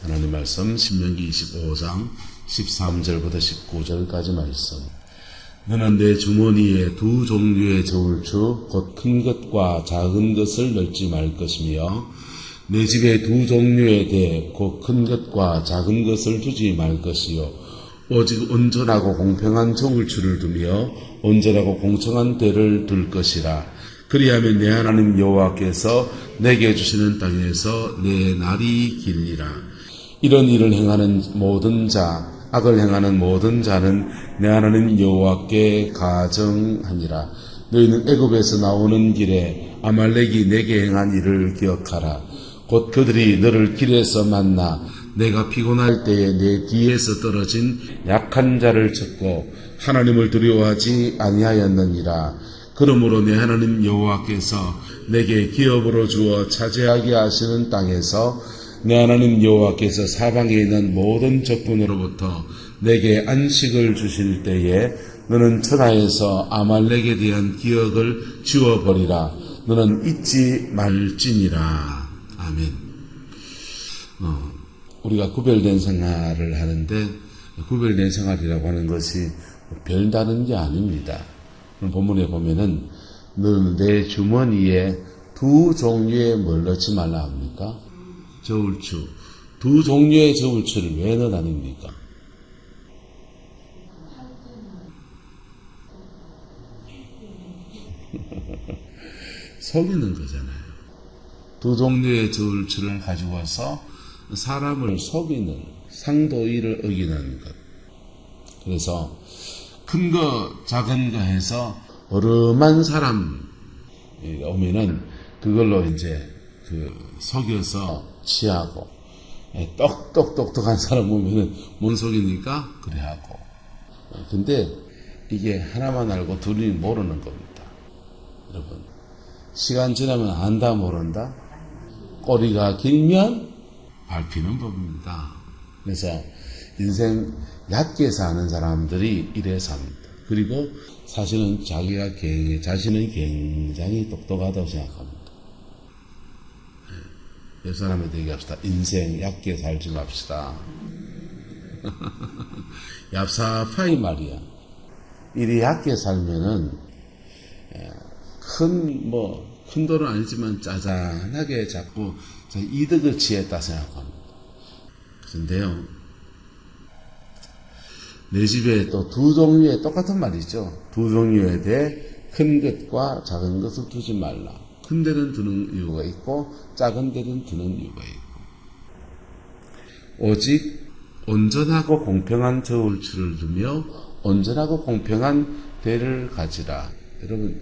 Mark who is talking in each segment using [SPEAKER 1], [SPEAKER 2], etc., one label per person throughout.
[SPEAKER 1] 하나님 말씀 신명기 25장 13절부터 19절까지 말씀. 너는 내 주머니에 두 종류의 저울추 곧 큰 것과 작은 것을 넣지 말 것이며 내 집에 두 종류의 대 곧 큰 것과 작은 것을 두지 말 것이요 오직 온전하고 공평한 저울추를 두며 온전하고 공평한 대를 둘 것이라. 그리하면 내 하나님 여호와께서 내게 주시는 땅에서 내 날이 길리라. 이런 일을 행하는 모든 자, 악을 행하는 모든 자는 내 하나님 여호와께 가정하니라. 너희는 애굽에서 나오는 길에 아말렉이 내게 행한 일을 기억하라. 곧 그들이 너를 길에서 만나 내가 피곤할 때에 내 뒤에서 떨어진 약한 자를 쳤고 하나님을 두려워하지 아니하였느니라. 그러므로 내 하나님 여호와께서 내게 기업으로 주어 차지하게 하시는 땅에서 내 하나님 여호와께서 사방에 있는 모든 적군으로부터 내게 안식을 주실 때에 너는 천하에서 아말렉에 대한 기억을 지워버리라. 너는 잊지 말지니라. 아멘. 우리가 구별된 생활을 하는데 구별된 생활이라고 하는 것이 별다른 게 아닙니다. 본문에 보면은 너는 내 주머니에 두 종류의 뭘 넣지 말라 합니까? 저울추. 두 종류의 저울추를 왜 넣어 다닙니까? 속이는 거잖아요. 두 종류의 저울추를 가지고 와서 사람을 속이는, 상도의를 어기는 것. 그래서 큰 거, 작은 거 해서 어름한 사람 오면은 그걸로 이제 속여서 취하고, 똑똑한 사람 보면은 못 속이니까 그래 하고. 근데 이게 하나만 알고 둘이 모르는 겁니다. 여러분, 시간 지나면 안다 모른다. 꼬리가 길면 밟히는 법입니다. 그래서 인생 얕게 사는 사람들이 이래 삽니다. 그리고 사실은 자신은 굉장히 똑똑하다고 생각합니다. 옆 사람한테 얘기합시다. 인생 얕게 살지 맙시다. 얍삽하이 말이야. 이리 얕게 살면은 큰 돈은 아니지만 짜잔하게 자꾸 이득을 취했다 생각합니다. 그런데요, 내 집에 또 두 종류의 똑같은 말이죠. 두 종류에 대해 큰 것과 작은 것을 두지 말라. 큰 데는 두는 이유가 있고 작은 데는 두는 이유가 있고 오직 온전하고 공평한 저울추를 두며 온전하고 공평한 대를 가지라. 여러분,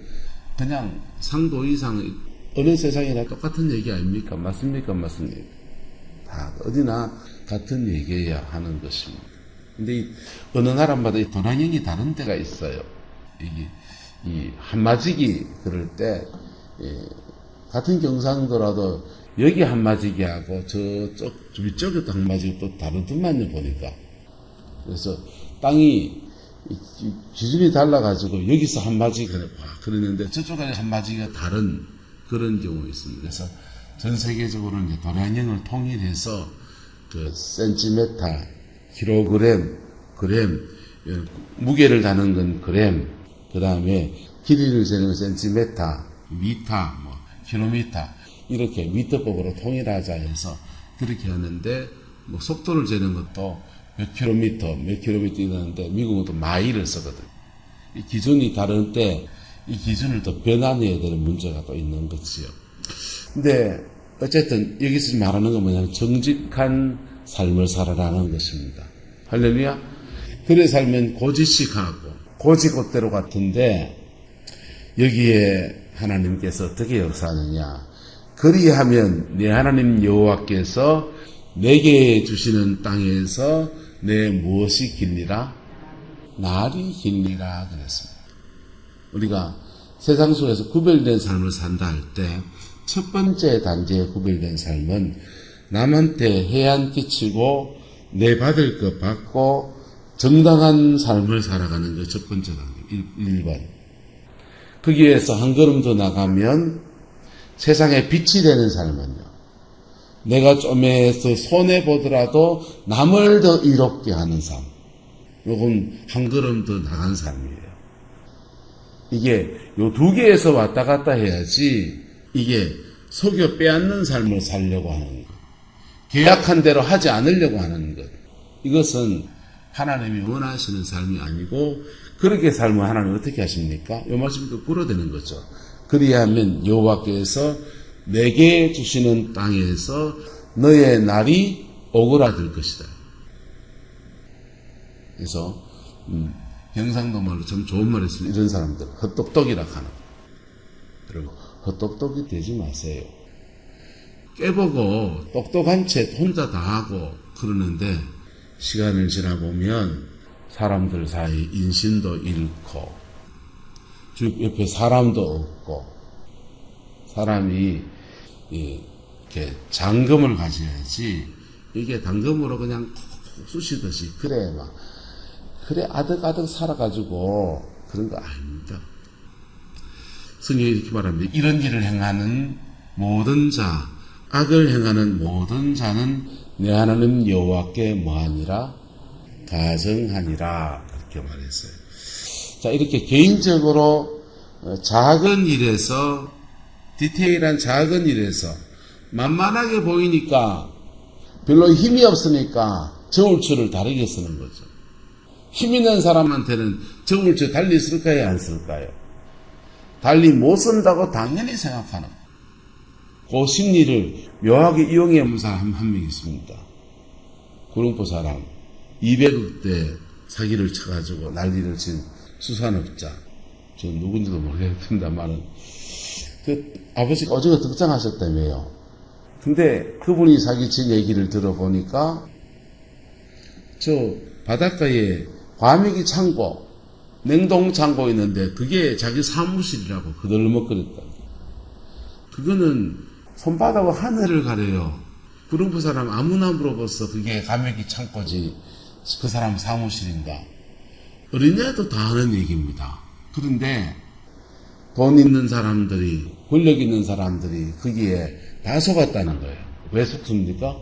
[SPEAKER 1] 그냥 상도 이상 어느 세상이나 똑같은 얘기 아닙니까? 맞습니까? 맞습니까? 다 어디나 같은 얘기해야 하는 것입니다. 근데 어느 나라마다 이 도량형이 다른 데가 있어요. 이 한마지기 그럴 때 같은 경상도라도 여기 한마지기 하고 저쪽 위쪽에도 한마지기 또 다르더만요 보니까. 그래서 땅이 기준이 달라가지고 여기서 한마지기가 그랬는데 저쪽에 한마지기가 다른 그런 경우가 있습니다. 그래서 전 세계적으로 이제 도량형을 통일해서 그 센티미터, 킬로그램, 그램, 무게를 다는 건 그램, 그 다음에 길이를 재는 건 센티미터, 미터, 킬로미터, 이렇게 미터법으로 통일하자 해서 그렇게 하는데, 속도를 재는 것도 몇 킬로미터 이러는데 미국은 또 마일을 쓰거든. 이 기준이 다를 때 이 기준을 또 변환해야 되는 문제가 또 있는 거지요. 근데 어쨌든 여기서 말하는 건 뭐냐면 정직한 삶을 살아라는 것입니다. 할렐루야. 그래 살면 고지식하고 고지곧대로 같은데 여기에 하나님께서 어떻게 역사하느냐. 그리하면 내 하나님 여호와께서 내게 주시는 땅에서 내 무엇이 길리라? 날이 길리라 그랬습니다. 우리가 세상 속에서 구별된 삶을 산다 할 때 첫 번째 단계에 구별된 삶은 남한테 해안 끼치고 내 받을 것 받고 정당한 삶을 살아가는 게 첫 번째 단계 1번. 거기에서 한 걸음 더 나가면 세상에 빛이 되는 삶은요. 내가 좀 해서 손해보더라도 남을 더 이롭게 하는 삶. 요건 한 걸음 더 나간 삶이에요. 이게 요 두 개에서 왔다 갔다 해야지 이게 속여 빼앗는 삶을 살려고 하는 것. 계약한 대로 하지 않으려고 하는 것. 이것은 하나님이 원하시는 삶이 아니고 그렇게 살면 하나님 어떻게 하십니까? 요 말씀이 불어대는 거죠. 그리하면 여호와께서 내게 주시는 땅에서 너의 날이 오그라들 것이다. 그래서 경상도 말로 참 좋은 말 했습니다. 이런 사람들 헛똑똑이라 하는. 여러분 헛똑똑이 되지 마세요. 깨보고 똑똑한 채 혼자 다 하고 그러는데 시간을 지나보면 사람들 사이 인신도 잃고 주 옆에 사람도 없고 사람이 이렇게 장금을 가져야지 이게 당금으로 그냥 콕콕 쑤시듯이 그래 막 그래 아득아득 살아가지고 그런 거 아닙니다. 성경이 이렇게 말합니다. 이런 일을 행하는 모든 자 악을 행하는 모든 자는 내 하나님 여호와께 뭐하니라? 가정하니라 이렇게 말했어요. 자 이렇게 개인적으로 작은 일에서 디테일한 작은 일에서 만만하게 보이니까 별로 힘이 없으니까 저울추를 다르게 쓰는 거죠. 힘 있는 사람한테는 저울추 달리 쓸까요? 안 쓸까요? 달리 못 쓴다고 당연히 생각하는 그 심리를 묘하게 이용해 본 사람 한 명 있습니다. 구룡포 사람 200억대 사기를 쳐가지고 난리를 친 수산업자. 저 누군지도 모르겠습니다만은 그 아버지가 어저께 득장하셨다며요. 근데 그분이 사기친 얘기를 들어보니까 저 바닷가에 과메기 창고, 냉동 창고 있는데 그게 자기 사무실이라고 그들먹거렸다. 그거는 손바닥으로 하늘을 가려요. 구룡포 사람 아무나 물어봤어. 그게 과메기 창고지 그 사람 사무실인가. 어린애도 다 하는 얘기입니다. 그런데 돈 있는 사람들이 권력 있는 사람들이 거기에 다 속았다는 거예요. 왜 속습니까?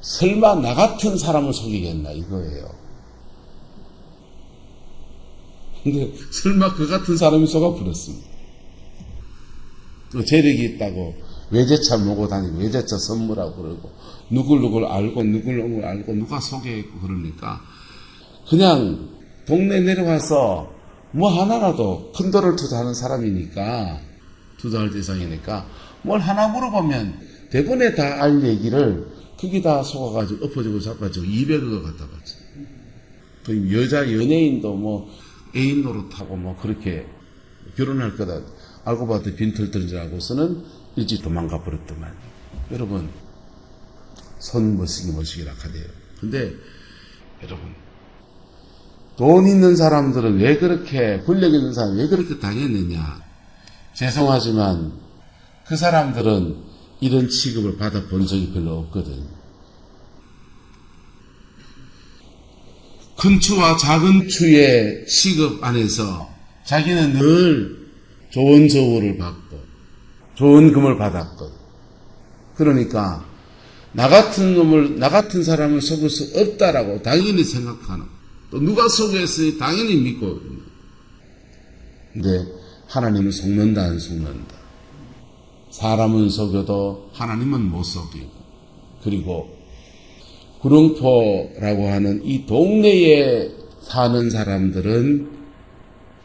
[SPEAKER 1] 설마 나 같은 사람을 속이겠나 이거예요. 근데 설마 그 같은 사람이 속아버렸습니다. 또 재력이 있다고 외제차 몰고 다니고 외제차 선물하고 그러고 누굴 알고 누굴 알고 누가 소개했고 그러니까 그냥 동네 내려가서 뭐 하나라도 큰 돈을 투자하는 사람이니까 투자할 대상이니까 뭘 하나 물어보면 대번에 다 알 얘기를 거기다 속아가지고 엎어지고 잡아가지고 200억을 갖다 봤죠. 그 여자 연예인도 뭐 애인 노릇하고 뭐 그렇게 결혼할 거다 알고 봤더니 빈털 뜬 줄 알고서는 일찍 도망가 버렸더만. 여러분 손 머시기라 하대요. 근데 여러분 돈 있는 사람들은 왜 그렇게 권력 있는 사람이 왜 그렇게 당했느냐. 죄송하지만 그 사람들은 이런 취급을 받아본 적이 별로 없거든. 큰 추와 작은 추의 취급 안에서 자기는 늘 좋은 저울을 받고 좋은 금을 받았거든. 그러니까 나 같은 사람을 속을 수 없다라고 당연히 생각하는. 또 누가 속였으니 당연히 믿고. 근데 하나님은 속는다 안 속는다. 사람은 속여도 하나님은 못 속이고. 그리고 구룡포라고 하는 이 동네에 사는 사람들은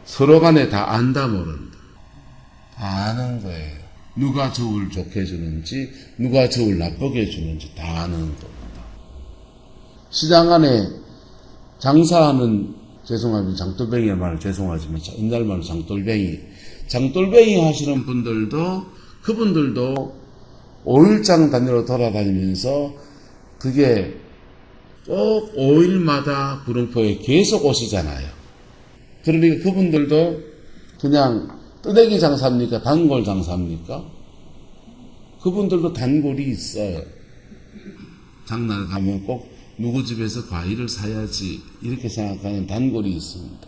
[SPEAKER 1] 서로 간에 다 안다 모른다. 다 아는 거예요. 누가 저울 좋게 해주는지 누가 저울 나쁘게 해주는지 다 아는 겁니다. 시장 안에 장사하는 죄송하면 장돌뱅이 말 죄송하지만 옛날 말로 장돌뱅이 하시는 분들도 그분들도 5일장 단위로 돌아다니면서 그게 꼭 5일마다 구룡포에 계속 오시잖아요. 그러니까 그분들도 그냥 뜨내기 장사입니까? 단골 장사입니까? 그분들도 단골이 있어요. 장날 가면 꼭 누구 집에서 과일을 사야지 이렇게 생각하는 단골이 있습니다.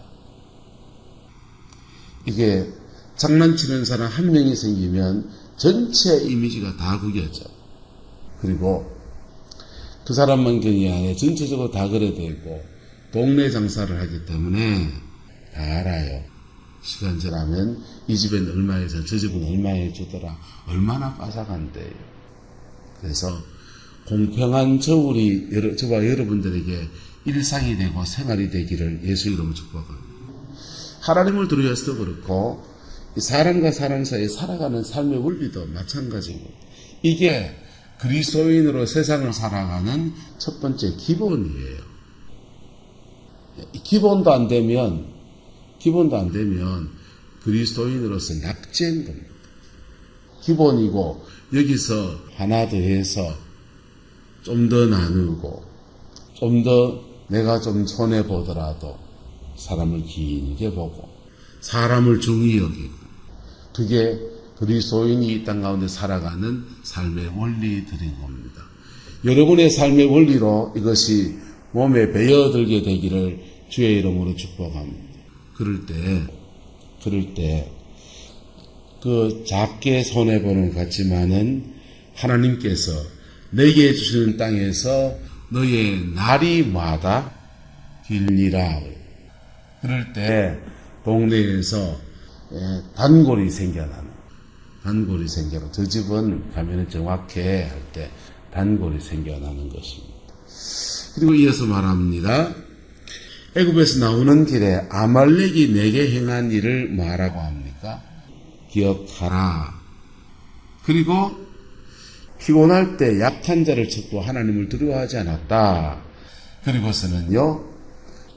[SPEAKER 1] 이게 장난치는 사람 한 명이 생기면 전체 이미지가 다 구겨져. 그리고 그 사람만 경이 아니라 전체적으로 다 그래 되고 동네 장사를 하기 때문에 다 알아요. 시간 지나면 이 집엔 얼마에서 저 집은 얼마에 주더라. 얼마나 빠삭한데요. 그래서 공평한 저울이 저와 여러분들에게 일상이 되고 생활이 되기를 예수 이름으로 축복합니다. 하나님을 두려워서도 그렇고 사람과 사람 사이에 살아가는 삶의 원리도 마찬가지고 이게 그리스도인으로 세상을 살아가는 첫 번째 기본이에요. 기본도 안 되면 그리스도인으로서 낙제인 겁니다. 기본이고 여기서 하나 더해서 좀 더 나누고 좀 더 내가 좀 손해보더라도 사람을 길게 보고 사람을 중히 여기고 그게 그리스도인이 이 땅 가운데 살아가는 삶의 원리들인 겁니다. 여러분의 삶의 원리로 이것이 몸에 배어들게 되기를 주의 이름으로 축복합니다. 그럴 때 그 작게 손해보는 것 같지만은 하나님께서 내게 주시는 땅에서 너의 날이 마다 길리라. 그럴 때 동네에서 단골이 생겨나는 저 집은 가면은 정확해 할 때 단골이 생겨나는 것입니다. 그리고 이어서 말합니다. 애굽에서 나오는 길에 아말렉이 내게 행한 일을 뭐라고 합니까? 기억하라. 그리고 피곤할 때 약한 자를 찾고 하나님을 두려워하지 않았다. 그리고서는요,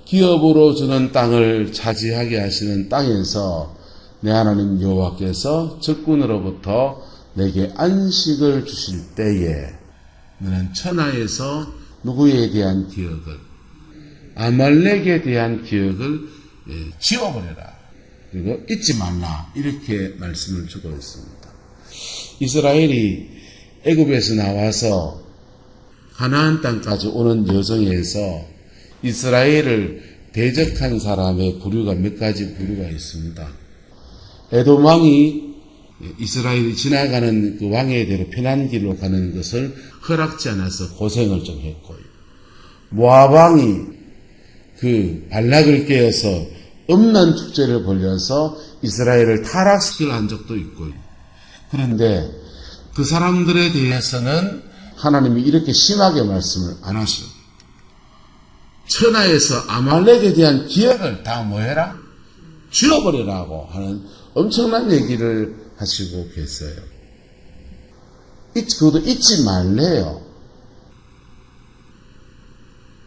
[SPEAKER 1] 기업으로 주는 땅을 차지하게 하시는 땅에서 내 하나님 여호와께서 적군으로부터 내게 안식을 주실 때에 너는 천하에서 누구에 대한 기억을, 아말렉에 대한 기억을 지워버려라. 그리고 잊지 말라. 이렇게 말씀을 주고 있습니다. 이스라엘이 애굽에서 나와서 가나안 땅까지 오는 여정에서 이스라엘을 대적한 사람의 부류가 몇 가지 부류가 있습니다. 에돔 왕이 이스라엘이 지나가는 그 왕의 대로 편한 길로 가는 것을 허락지 않아서 고생을 좀 했고요. 모압 왕이 그 발락을 깨어서 음란 축제를 벌여서 이스라엘을 타락시키려 한 적도 있고요. 그런데 그 사람들에 대해서는 하나님이 이렇게 심하게 말씀을 안 하셔. 천하에서 아말렉에 대한 기억을 다 뭐해라? 지워버리라고 하는 엄청난 얘기를 하시고 계세요. 그것도 잊지 말래요.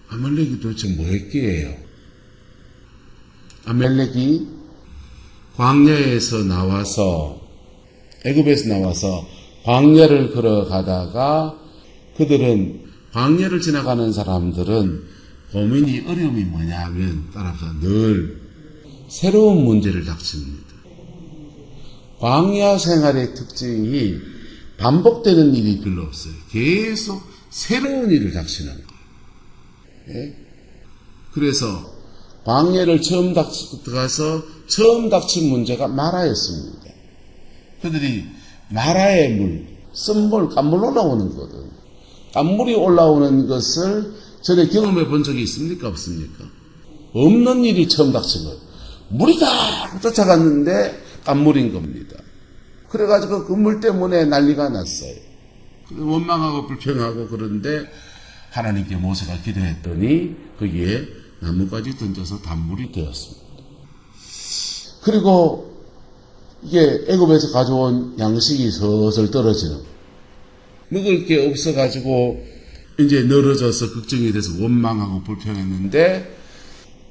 [SPEAKER 1] 아말렉이 도대체 뭐 했기에요? 아말렉이 광야에서 나와서 애굽에서 나와서 광야를 걸어가다가 그들은 광야를 지나가는 사람들은 고민이 어려움이 뭐냐 하면 따라서 늘 새로운 문제를 닥칩니다. 광야 생활의 특징이 반복되는 일이 별로 없어요. 계속 새로운 일을 닥치는 거예요. 예? 그래서 광야를 처음 들어가서 처음 닥친 문제가 마라였습니다. 그들이 마라의 물, 쓴물, 깐물 올라오는 거거든. 깐물이 올라오는 것을 전에 경험해 본 적이 있습니까? 없습니까? 없는 일이 처음 닥친 거예요. 물이 다 쫓아갔는데 깐물인 겁니다. 그래가지고 그 물 때문에 난리가 났어요. 원망하고 불평하고 그런데 하나님께 모세가 기도했더니 거기에 나뭇가지 던져서 단물이 되었습니다. 그리고 이게 애굽에서 가져온 양식이 슬슬 떨어지는, 먹을 게 없어가지고 이제 늘어져서 걱정이 돼서 원망하고 불평했는데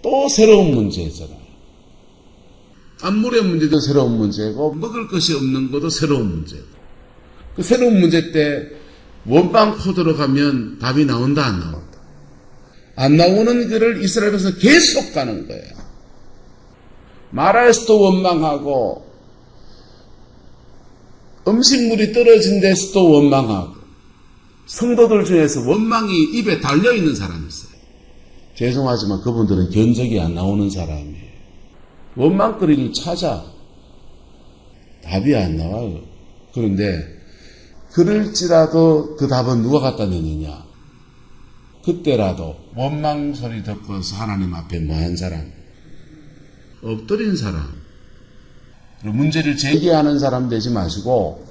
[SPEAKER 1] 또 새로운 문제잖아요. 안물의 문제도 새로운 문제고 먹을 것이 없는 것도 새로운 문제고, 그 새로운 문제 때 원망 코드로 가면 답이 나온다 안 나온다? 안 나오는 길을 이스라엘에서 계속 가는 거예요. 마라에서도 원망하고 음식물이 떨어진 데서도 원망하고, 성도들 중에서 원망이 입에 달려있는 사람이 있어요. 죄송하지만 그분들은 견적이 안 나오는 사람이에요. 원망거리를 찾아 답이 안 나와요. 그런데 그럴지라도 그 답은 누가 갖다 내느냐? 그때라도 원망 소리 듣고서 하나님 앞에 뭐한 사람? 엎드린 사람. 문제를 제기하는 사람 되지 마시고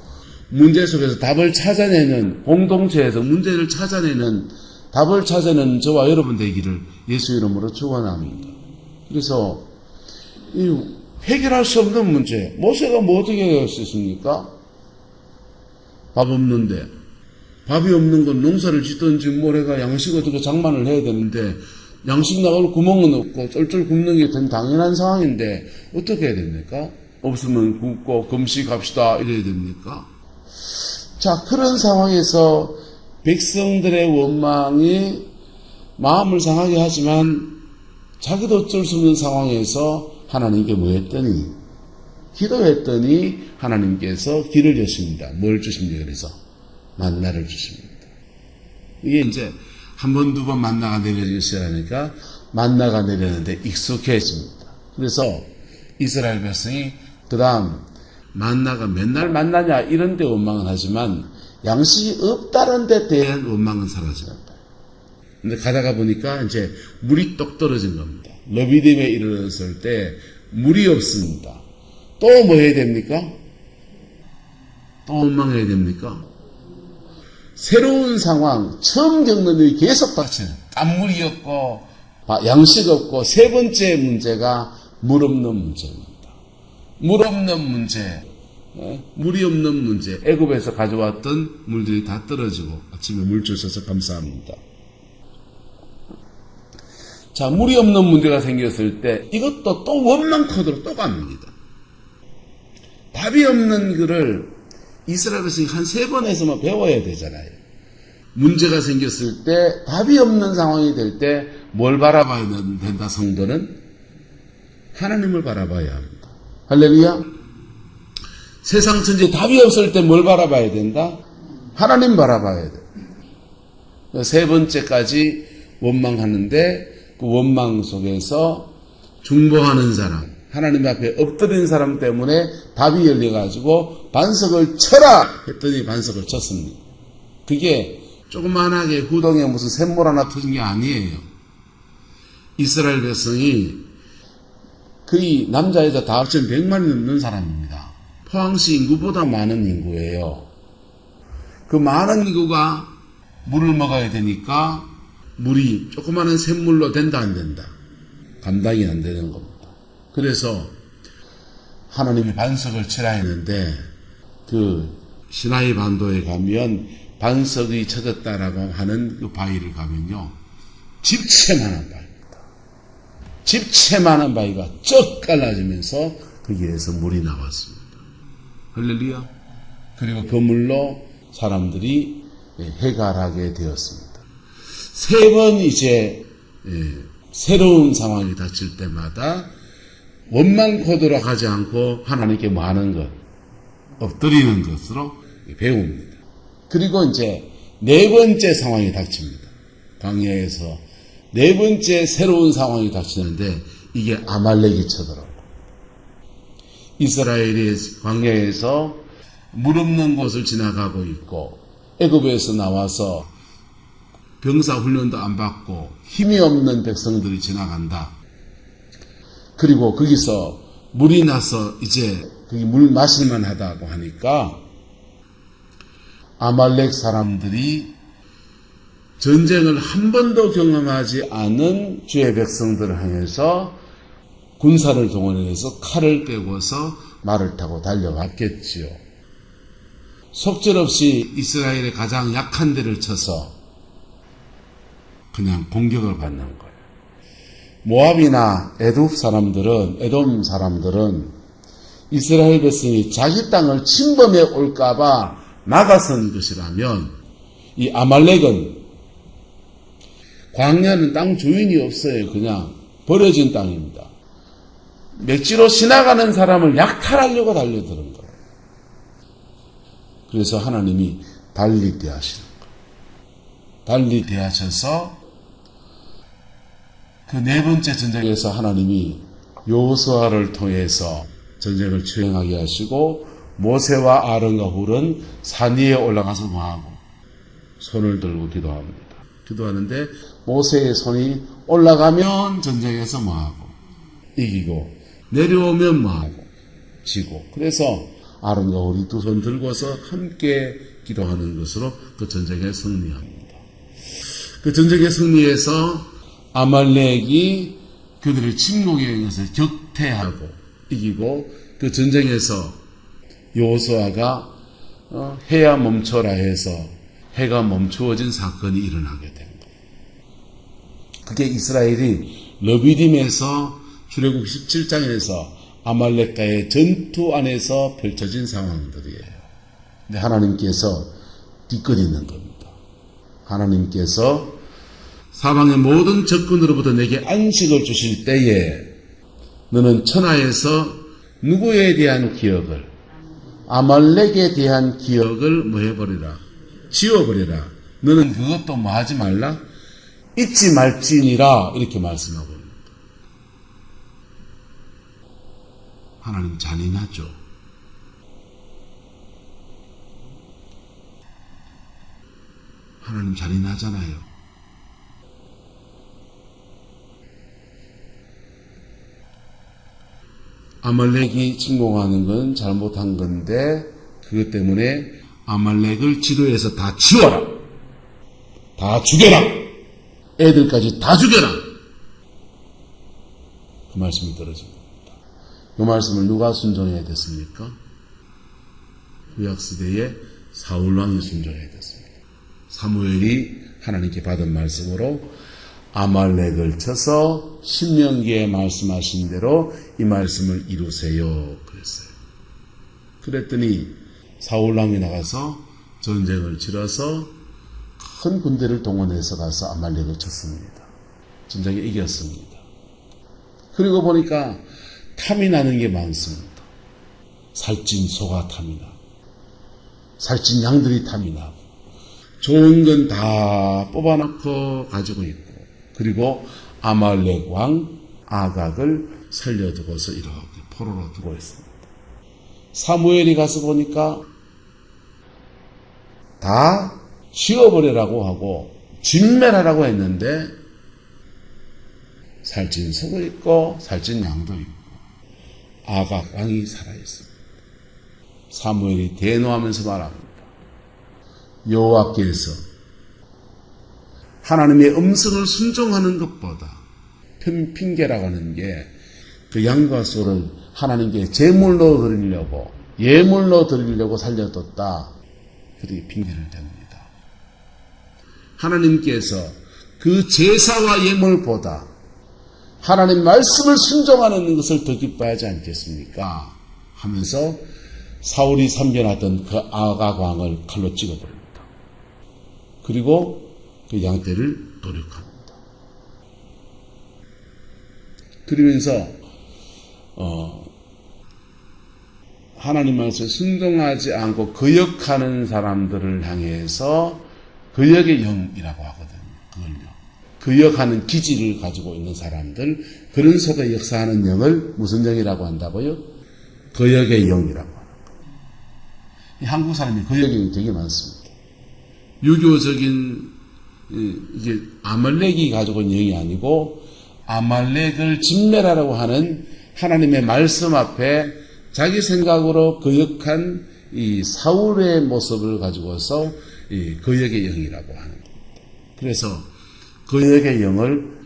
[SPEAKER 1] 문제 속에서 답을 찾아내는, 공동체에서 문제를 찾아내는, 답을 찾아내는 저와 여러분 되기를 예수 이름으로 축원합니다. 그래서 이 해결할 수 없는 문제, 모세가 뭐 어떻게 해결할 수 있습니까? 밥 없는데, 밥이 없는 건 농사를 짓든지 모래가 양식 어떻게 장만을 해야 되는데 양식 나갈 구멍은 없고 쩔쩔 굶는 게 당연한 상황인데 어떻게 해야 됩니까? 없으면 굶고 금식합시다 이래야 됩니까? 자, 그런 상황에서 백성들의 원망이 마음을 상하게 하지만 자기도 어쩔 수 없는 상황에서 하나님께 뭐 했더니? 기도했더니 하나님께서 길을 여십니다. 뭘 주십니까? 그래서 만나를 주십니다. 이게 이제 한 번, 두 번 만나가 내려주시라니까 만나가 내렸는데 익숙해집니다. 그래서 이스라엘 백성이 그 다음 만나가 맨날 만나냐 이런 데 원망은 하지만 양식이 없다는 데 대한 원망은 사라지는 거예요. 근데 가다가 보니까 이제 물이 똑 떨어진 겁니다. 러비딤에 이르렀을 때 물이 없습니다. 또 뭐 해야 됩니까? 또 원망해야 됩니까? 새로운 상황, 처음 겪는 일이 계속 닥치는, 땀물이 없고 양식 없고 세 번째 문제가 물 없는 문제입니다. 물 없는 문제, 물이 없는 문제. 애굽에서 가져왔던 물들이 다 떨어지고 아침에 물 주셔서 감사합니다. 자, 물이 없는 문제가 생겼을 때 이것도 또 원망 코드로 또 갑니다. 답이 없는 글을 이스라엘 백성이 한 3번에서만 배워야 되잖아요. 문제가 생겼을 때 답이 없는 상황이 될 때 뭘 바라봐야 된다? 성도는 하나님을 바라봐야 합니다. 할렐루야. 세상 천지에 답이 없을 때 뭘 바라봐야 된다? 하나님 바라봐야 돼. 세 번째까지 원망하는데 그 원망 속에서 중보하는 사람, 하나님 앞에 엎드린 사람 때문에 답이 열려가지고 반석을 쳐라 했더니 반석을 쳤습니다. 그게 조그만하게 후동에 무슨 샘물 하나 터진 게 아니에요. 이스라엘 백성이 거의 남자 여자 다 합치면 100만이 넘는 사람입니다. 포항시 인구보다 많은 인구예요. 그 많은 인구가 물을 먹어야 되니까 물이 조그마한 샘물로 된다 안 된다? 감당이 안 되는 겁니다. 그래서 하나님이 반석을 치라 했는데 그 시나이 반도에 가면 반석이 쳐졌다라고 하는 그 바위를 가면요 집채만한 바위입니다. 집채만한 바위가 쩍 갈라지면서 거기에서 물이 나왔습니다. 할렐루야. 그리고 그 물로 사람들이 해갈하게 되었습니다. 3번 이제 새로운 상황이 닥칠 때마다 원망 코드로 가지 않고 하나님께 뭐 하는 것, 엎드리는 것으로 배웁니다. 그리고 이제 4번째 상황이 닥칩니다. 광야에서 4번째 새로운 상황이 닥치는데 이게 아말렉이 쳐들어오고 이스라엘이 광야에서 물 없는 곳을 지나가고 있고 애굽에서 나와서 병사 훈련도 안 받고 힘이 없는 백성들이 지나간다. 그리고 거기서 물이 나서 이제 거기 물 마실만 하다고 하니까 아말렉 사람들이 전쟁을 한 번도 경험하지 않은 주의 백성들을 향해서 군사를 동원해서 칼을 떼고서 말을 타고 달려갔겠지요. 속절없이 이스라엘의 가장 약한 데를 쳐서 그냥 공격을 받는 거예요. 모압이나 에돔 사람들은 이스라엘 백성이 자기 땅을 침범해 올까봐 막아선 것이라면 이 아말렉은 광야는 땅 주인이 없어요. 그냥 버려진 땅입니다. 맥지로 지나가는 사람을 약탈하려고 달려드는 거예요. 그래서 하나님이 달리 대하시는 거예요. 달리 대하셔서 그 4번째 전쟁에서 하나님이 여호수아를 통해서 전쟁을 수행하게 하시고 모세와 아론과 훌은 산 위에 올라가서 뭐하고? 손을 들고 기도합니다. 기도하는데 모세의 손이 올라가면 전쟁에서 뭐하고? 이기고 내려오면 뭐하고? 지고. 그래서 아론과 훌이 두 손 들고서 함께 기도하는 것으로 그 전쟁에 승리합니다. 그 전쟁에 승리해서 아말렉이 그들의 침공에 것을 격퇴하고 이기고 그 전쟁에서 여호수아가 해야 멈춰라 해서 해가 멈추어진 사건이 일어나게 된 거예요. 그게 이스라엘이 르비딤에서 출애굽 17장에서 아말렉과의 전투 안에서 펼쳐진 상황들이에요. 근데 하나님께서 뒤끝있는 겁니다. 하나님께서 사방의 모든 적군으로부터 내게 안식을 주실 때에 너는 천하에서 누구에 대한 기억을, 아말렉에 대한 기억을 뭐 해버리라? 지워버리라. 너는 그것도 뭐 하지 말라? 잊지 말지니라. 이렇게 말씀하고 있습니다. 하나님 잔인하죠. 하나님 잔인하잖아요. 아말렉이 침공하는 건 잘못한 건데 그것 때문에 아말렉을 지도에서 다 치워라. 다 죽여라. 애들까지 다 죽여라. 그 말씀이 떨어집니다. 그 말씀을 누가 순종해야 됐습니까? 구약시대에 사울왕이 순종해야 됐습니다. 사무엘이 하나님께 받은 말씀으로 아말렉을 쳐서 신명기에 말씀하신 대로 이 말씀을 이루세요 그랬어요. 그랬더니 사울왕이 나가서 전쟁을 치러서 큰 군대를 동원해서 가서 아말렉을 쳤습니다. 전쟁에 이겼습니다. 그리고 보니까 탐이 나는 게 많습니다. 살찐 소가 탐이 나고 살찐 양들이 탐이 나고 좋은 건 다 뽑아놓고 가지고 있고 그리고 아말렉 왕 아각을 살려두고서 이렇게 포로로 두고 있습니다. 사무엘이 가서 보니까 다 지워버리라고 하고 진멸하라고 했는데 살찐 소도 있고 살찐 양도 있고 아각 왕이 살아있습니다. 사무엘이 대노하면서 말합니다. 여호와께서 하나님의 음성을 순종하는 것보다 핑계라고 하는 게 그 양과 소를 하나님께 제물로 드리려고 예물로 드리려고 살려뒀다. 그렇게 핑계를 댑니다. 하나님께서 그 제사와 예물보다 하나님 말씀을 순종하는 것을 더 기뻐하지 않겠습니까? 하면서 사울이 섬겨놨던 그 아각 왕을 칼로 찍어버립니다. 그리고 그 양떼를 도륙합니다. 그러면서 하나님 말씀에 순종하지 않고 거역하는 사람들을 향해서 거역의 영이라고 하거든요. 그걸요. 거역하는 기질을 가지고 있는 사람들, 그런 속에 역사하는 영을 무슨 영이라고 한다고요? 거역의 영이라고 하는 거예요. 한국 사람이 거역의 영이 되게 많습니다. 유교적인 이게 아말렉이 가지고 있는 영이 아니고 아말렉을 진멸하라고 하는 하나님의 말씀 앞에 자기 생각으로 거역한 이 사울의 모습을 가지고서 이 거역의 영이라고 하는 겁니다. 그래서 거역의 영을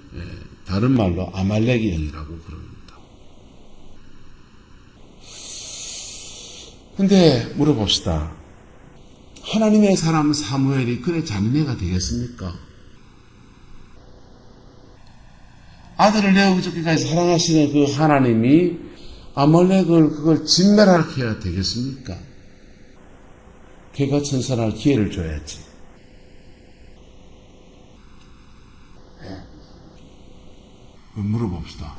[SPEAKER 1] 다른 말로 아말렉의 영이라고 부릅니다. 근데 물어봅시다. 하나님의 사람 사무엘이 그래 잔인해가 되겠습니까? 아들을 내어 죽기까지 사랑하시는 그 하나님이 아말렉을 그걸 진멸하게 해야 되겠습니까? 걔가 천선할 기회를 줘야지. 물어봅시다.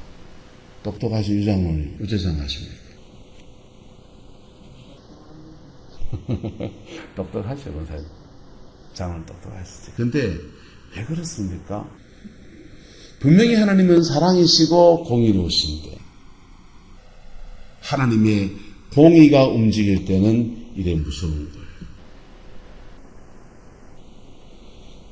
[SPEAKER 1] 똑똑하신 유장모님 어째 생각하십니까? 똑똑하죠, 권사님. 장은 똑똑하시지. 근데 왜 그렇습니까? 분명히 하나님은 사랑이시고 공의로우신데 하나님의 공의가 움직일 때는 이래 무서운 거예요.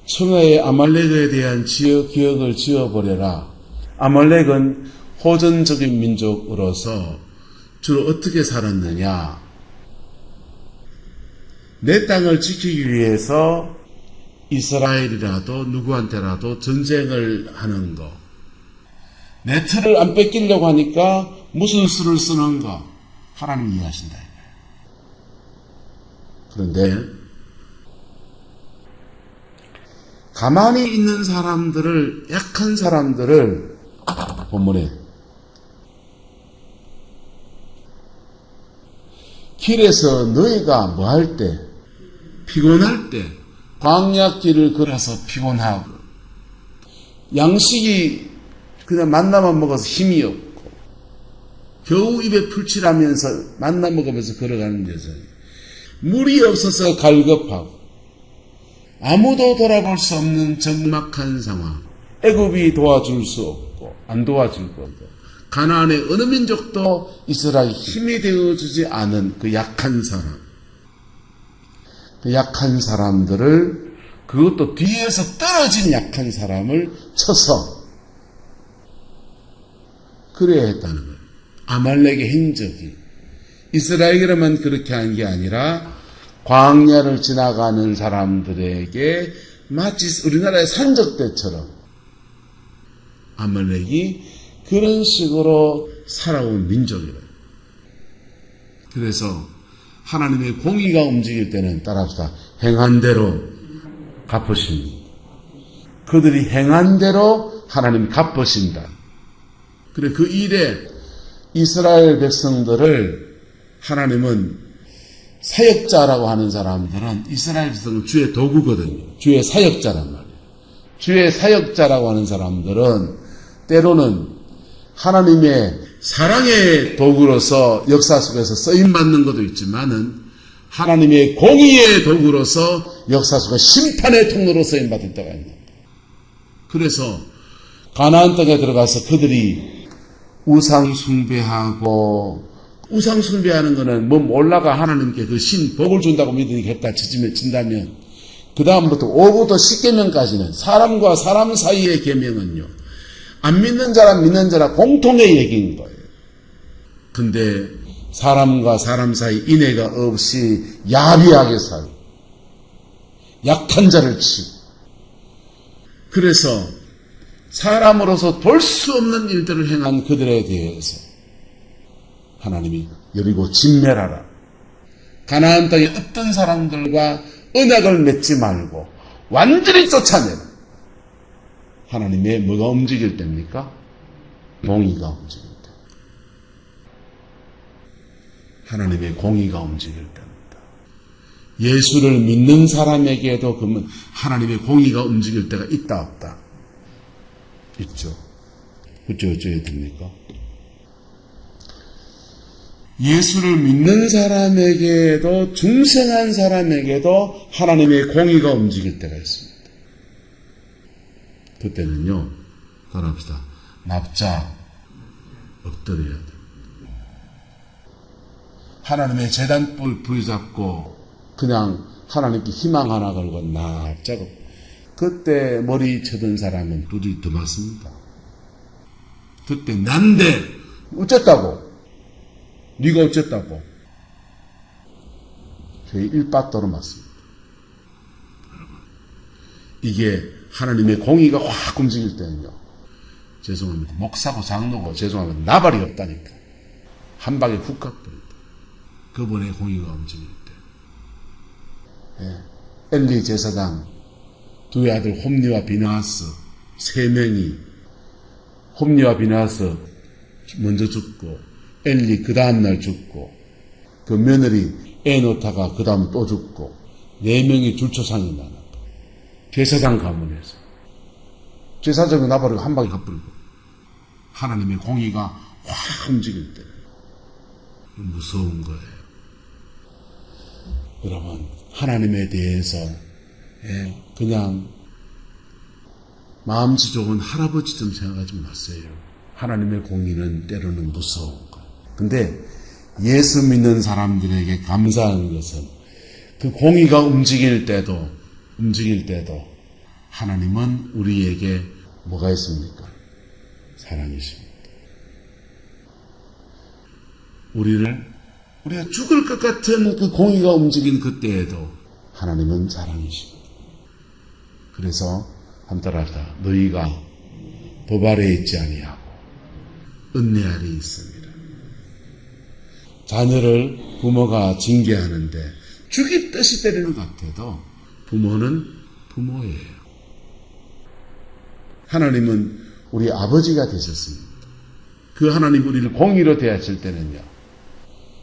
[SPEAKER 1] 천하의 아말렉에 대한 기억을 지워버려라. 아말렉은 호전적인 민족으로서 주로 어떻게 살았느냐. 내 땅을 지키기 위해서 이스라엘이라도 누구한테라도 전쟁을 하는 거. 내 틀을 안 뺏기려고 하니까 무슨 수를 쓰는가. 하나님 이해하신다. 그런데 가만히 있는 사람들을, 약한 사람들을 본문에 길에서 너희가 뭐 할 때, 피곤할 때, 광야길을 걸어서 피곤하고, 양식이 그냥 만나만 먹어서 힘이 없고, 겨우 입에 풀칠하면서 만나 먹으면서 걸어가는 여정이, 물이 없어서 갈급하고, 아무도 돌아볼 수 없는 적막한 상황, 애굽이 도와줄 수 없고 안 도와줄 거고, 가나안의 어느 민족도 이스라엘이 힘이 되어주지 않은 그 약한 사람, 그 약한 사람들을, 그것도 뒤에서 떨어진 약한 사람을 쳐서 그래야 했다는 거예요. 아말렉의 행적이 이스라엘에만 그렇게 한 게 아니라 광야를 지나가는 사람들에게 마치 우리나라의 산적대처럼 아말렉이 그런 식으로 살아온 민족이다. 그래서 하나님의 공의가 움직일 때는 따라합시다. 행한 대로 갚으십니다. 그들이 행한 대로 하나님이 갚으신다. 그래, 그 일에 이스라엘 백성들을 하나님은, 사역자라고 하는 사람들은 이스라엘 백성은 주의 도구거든요. 주의 사역자란 말이에요. 주의 사역자라고 하는 사람들은 때로는 하나님의 사랑의 도구로서 역사 속에서 쓰임받는 것도 있지만은 하나님의 공의의 도구로서 역사 속에 심판의 통로로 쓰임받을 때가 있는 거예요. 그래서 가나안 땅에 들어가서 그들이 우상 숭배하고, 우상 숭배하는 거는 뭐 올라가 하나님께 그 신 복을 준다고 믿으니까 했다 친다면, 그 다음부터 5부터 10계명까지는 사람과 사람 사이의 계명은요, 안 믿는 자랑 믿는 자랑 공통의 얘기인 거예요. 근데 사람과 사람 사이 인애가 없이 야비하게 살고 약한 자를 치고, 그래서 사람으로서 볼 수 없는 일들을 행한 그들에 대해서 하나님이 여리고 진멸하라. 가나안 땅의 어떤 사람들과 언약을 맺지 말고 완전히 쫓아내라. 하나님의 뭐가 움직일 때입니까? 공의가 움직일 때. 하나님의 공의가 움직일 때입니다. 예수를 믿는 사람에게도 그러면 하나님의 공의가 움직일 때가 있다 없다? 있죠. 어쩌야 됩니까? 예수를 믿는 사람에게도, 중생한 사람에게도 하나님의 공의가 움직일 때가 있습니다. 그때는요, 따라합시다. 납작 엎드려야 됩니다. 하나님의 제단불 부여잡고 그냥 하나님께 희망 하나 걸고 납작 엎드려. 그때 머리 쳐든 사람은 두들이 더 맞습니다. 그때 난데 어쨌다고? 네가 어쨌다고? 저희 일바도로 맞습니다. 이게 하나님의 공의가 확 움직일 때는요, 죄송합니다. 목사고 장로고 죄송합니다. 나발이 없다니까. 한 방에 훅 가버립니다. 그분의 공의가 움직일 때. 예. 엘리 제사장 두 아들 홈리와 비나하스 3명이, 홈리와 비나하스 먼저 죽고 엘리 그 다음날 죽고, 그 며느리 에노타가 그 다음 또 죽고, 4명이 줄초상이 나는 거예요. 제사장 가문에서. 제사장이 나버리고 한 방에 가버리고. 하나님의 공의가 확 움직일 때 무서운 거예요. 여러분, 하나님에 대해서 그냥 마음씨 좋은 할아버지 좀 생각하지 마세요. 하나님의 공의는 때로는 무서운 거예요. 근데 예수 믿는 사람들에게 감사하는 것은 그 공의가 움직일 때도 하나님은 우리에게 뭐가 있습니까? 사랑이십니다. 우리가 죽을 것 같은 그 공의가 움직인 그때에도 하나님은 사랑이십니다. 그래서 한번 따라합시다. 너희가 법 아래에 있지 아니하고 은혜 아래에 있습니다. 자녀를 부모가 징계하는데 죽이듯이 때리는 것 같아도 부모는 부모예요. 하나님은 우리 아버지가 되셨습니다. 그 하나님 우리를 공의로 대하실 때는요.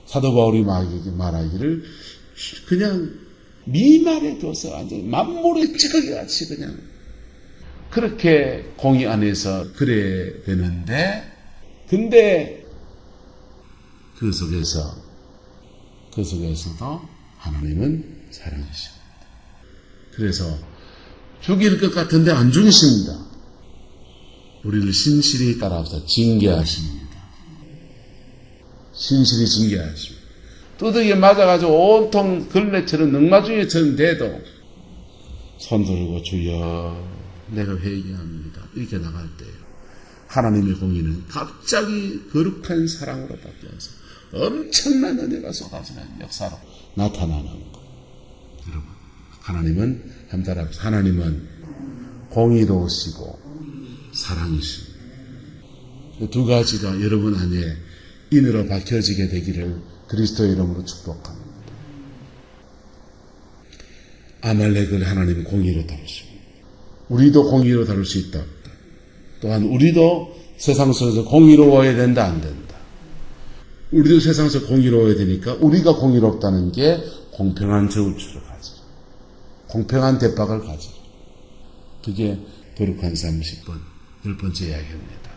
[SPEAKER 1] 사도 바울이 말하기를 그냥 미말에 둬서 완전히 만물의 찌꺼기 같이 그냥 그렇게 공의 안에서 그래야 되는데 근데 그 속에서도 하나님은 사랑이십니다. 그래서 죽일 것 같은데 안 죽이십니다. 우리를 신실히 따라서 징계하십니다. 신실히 징계하십니다. 두들겨 맞아가지고 온통 걸레처럼 넉마주의처럼 돼도 손 들고 주여 내가 회개합니다. 이렇게 나갈 때요. 하나님의 공의는 갑자기 거룩한 사랑으로 바뀌어서 엄청난 은혜가 쏟아지는 역사로 나타나는 것. 여러분, 하나님은 공의로우시고 사랑이십니다. 두 가지가 여러분 안에 인으로 박혀지게 되기를 그리스도의 이름으로 축복합니다. 아말렉을 하나님은 공의로 다루십니다. 우리도 공의로 다룰 수 있다 없다. 또한 우리도 세상 속에서 공의로워야 된다 안 된다. 우리도 세상에서 공의로워야 되니까 우리가 공의롭다는 게 공평한 저울추를 가지라. 공평한 대박을 가지라. 그게 거룩한 30번 10번째 이야기입니다.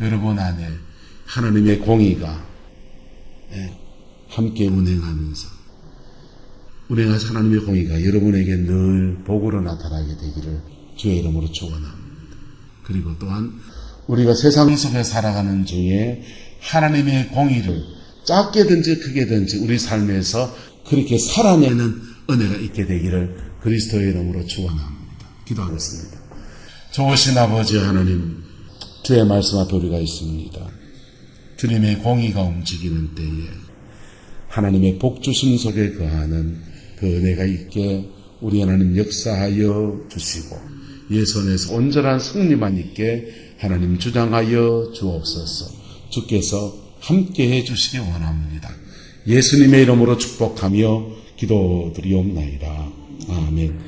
[SPEAKER 1] 여러분 안에 하나님의 공의가 함께 운행하면서 하나님의 공의가 여러분에게 늘 복으로 나타나게 되기를 주의 이름으로 축원합니다. 그리고 또한 우리가 세상 속에 살아가는 중에 하나님의 공의를 작게든지 크게든지 우리 삶에서 그렇게 살아내는 은혜가 있게 되기를 그리스도의 이름으로 축원합니다. 기도하겠습니다. 좋으신 아버지 하나님, 주의 말씀 앞에 우리가 있습니다. 주님의 공의가 움직이는 때에 하나님의 복주심 속에 거하는 그 은혜가 있게 우리 하나님 역사하여 주시고 예선에서 온전한 승리만 있게 하나님 주장하여 주옵소서. 주께서 함께해 주시기 원합니다. 예수님의 이름으로 축복하며 기도드리옵나이다. 아멘.